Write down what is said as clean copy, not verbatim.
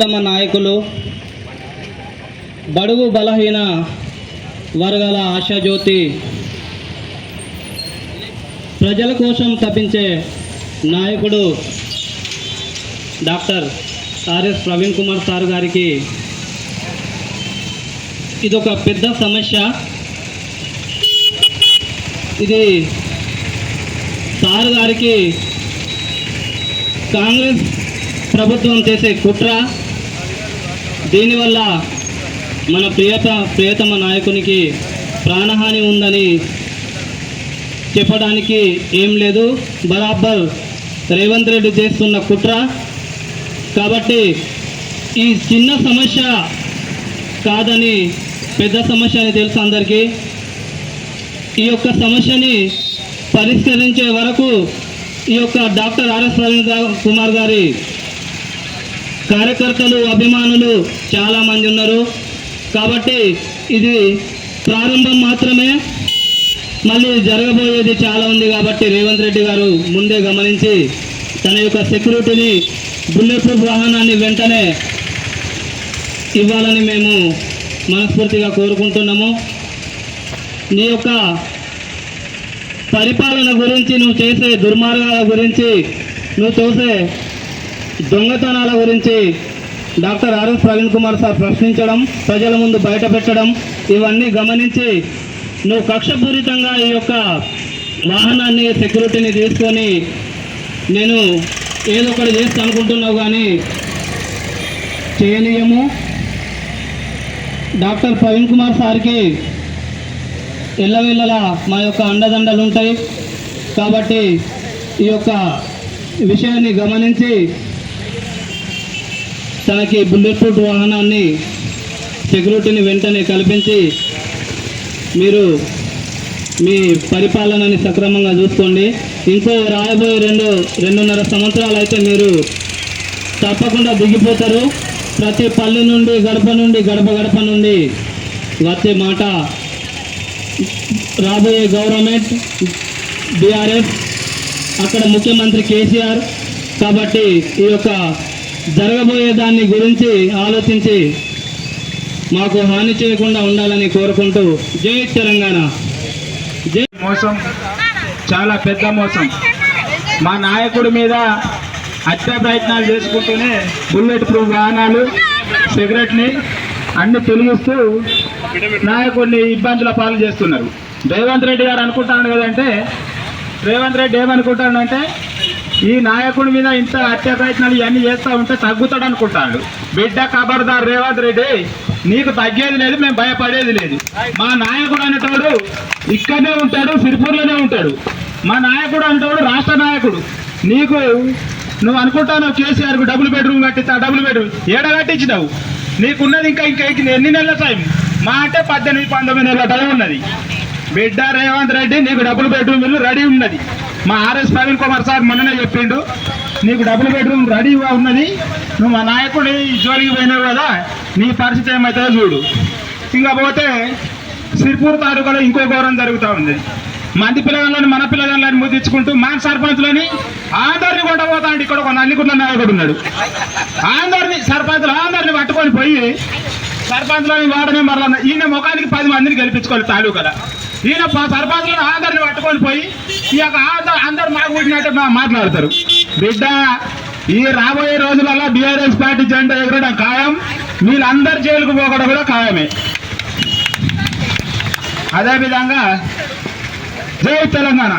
తమ నాయకులు బడుగు బలహీన వర్గాల ఆశాజ్యోతి ప్రజల కోసం తప్పించే నాయకుడు doctor RS Praveen Kumar sir గారికి ఇదొక పెద్ద సమస్య. ఇది సార్ గారికి కాంగ్రెస్ ప్రభుత్వం చేసే కుట్ర. దీనివల్ల మన ప్రియతమ నాయకునికి ప్రాణహాని ఉందని చెప్పడానికి ఏం లేదు. బరాబర్ రేవంత్ రెడ్డి చేస్తున్న కుట్ర. కాబట్టి ఈ చిన్న సమస్య కాదని పెద్ద సమస్య అని తెలుసు అందరికీ. ఈ యొక్క సమస్యని పరిష్కరించే వరకు ఈ యొక్క డాక్టర్ ఆర్ఎస్ ప్రవీణ్ కుమార్ గారి కార్యకర్తలు అభిమానులు చాలామంది ఉన్నారు. కాబట్టి ఇది ప్రారంభం మాత్రమే, మళ్ళీ జరగబోయేది చాలా ఉంది. కాబట్టి రేవంత్ రెడ్డి గారు ముందే గమనించి తన యొక్క సెక్యూరిటీని బుల్లెట్ ప్రూఫ్ వాహనాన్ని వెంటనే ఇవ్వాలని మేము మనస్ఫూర్తిగా కోరుకుంటున్నాము. నీ యొక్క పరిపాలన గురించి, నువ్వు చేసే దుర్మార్గాల గురించి, నువ్వు చేసే దొంగతనాల గురించి doctor RS Praveen Kumar sir ప్రశ్నించడం, ప్రజల ముందు బయట పెట్టడం, ఇవన్నీ గమనించి నువ్వు కక్షపూరితంగా ఈ యొక్క వాహనాన్ని సెక్యూరిటీని తీసుకొని నేను ఏదో ఒకటి చేస్తా అనుకుంటున్నావు, కానీ చేయనీయము. డాక్టర్ ప్రవీణ్ కుమార్ సార్కి ఎల్లవేళలా మా యొక్క అండదండలు ఉంటాయి. కాబట్టి ఈ యొక్క విషయాన్ని గమనించి తనకి బుల్లెట్ ప్రూఫ్ వాహనాన్ని సెక్యూరిటీని వెంటనే కల్పించి మీరు మీ పరిపాలనని సక్రమంగా చూసుకోండి. ఇంకో రాబోయే 2.5 సంవత్సరాలు అయితే మీరు తప్పకుండా దిగిపోతారు. ప్రతి పల్లె నుండి, గడప నుండి, గడప నుండి వచ్చే మాట రాబోయే గవర్నమెంట్ బీఆర్ఎస్, అక్కడ ముఖ్యమంత్రి కేసీఆర్. కాబట్టి ఈ యొక్క జరగబోయే దాన్ని గురించి ఆలోచించి మాకు హాని చేయకుండా ఉండాలని కోరుకుంటూ జై తెలంగాణ. జై. మోసం, చాలా పెద్ద మోసం. మా నాయకుడి మీద హత్య ప్రయత్నాలు చేసుకుంటూనే బుల్లెట్ ప్రూఫ్ వాహనాలు, సిగరెట్ని అన్ని తొలగిస్తూ నాయకుడిని ఇబ్బందుల పాలు చేస్తున్నారు. రేవంత్ రెడ్డి గారు అనుకుంటాను కదంటే, రేవంత్ రెడ్డి ఏమనుకుంటాడంటే ఈ నాయకుడి మీద ఇంత హత్య ప్రయత్నాలు ఇవన్నీ చేస్తూ ఉంటే తగ్గుతాడు అనుకుంటాడు. బిడ్డ ఖబర్దార్ రేవంత్ రెడ్డి, నీకు తగ్గేది లేదు, మేము భయపడేది లేదు. మా నాయకుడు అనేటోడు ఇక్కడనే ఉంటాడు, సిరిపూర్లోనే ఉంటాడు. మా నాయకుడు అనేటోడు రాష్ట్ర నాయకుడు. నువ్వు అనుకుంటావు కేసీఆర్కు డబుల్ బెడ్రూమ్ కట్టిస్తా, డబుల్ బెడ్రూమ్ ఏడ కట్టించినావు? నీకున్నది ఇంకా ఎన్ని నెలల టైం? మా అంటే 18-19 నెలల టైం ఉన్నది. బిడ్డ రేవంత్ రెడ్డి, నీకు డబుల్ బెడ్రూమ్ ఇల్లు రెడీ ఉన్నది. మా ఆర్ఎస్ ప్రవీణ్ కుమార్ సార్ మొన్ననే చెప్పిండు, నీకు డబుల్ బెడ్రూమ్ రెడీగా ఉన్నది. నువ్వు మా నాయకుడి జోలికి పోయినావు కదా, నీ పరిస్థితి ఏమవుతుందో చూడు. ఇంకా పోతే సిరిపూర్ తాలూకాలో ఇంకో ఘోరం జరుగుతూ ఉంది. మంది పిల్లగాళ్ళని, మన పిల్లగాళ్ళని ముద్దించుకుంటూ మా సర్పంచులని అందరినీ కొట్టబోతా అంటే ఇక్కడ ఒక నల్లిగుడ్ల నాయకుడు ఉన్నాడు. అందరిని పట్టుకొని పోయి సర్పంచులని వాడనే మరలా ఈయన ముఖానికి 10 మందిని గెలిపించుకోవాలి తాలూకాల. ఈయన సర్పంచులను అందరిని పట్టుకొని పోయి ఈ యొక్క అందరు మాకు పుట్టినట్టు మాట్లాడతారు. బిడ్డ, ఈ రాబోయే రోజులలో బీఆర్ఎస్ పార్టీ జెండా ఎగరడం ఖాయం. వీళ్ళందరు జైలుకు పోకడం కూడా ఖాయమే. అదేవిధంగా జై తెలంగాణ.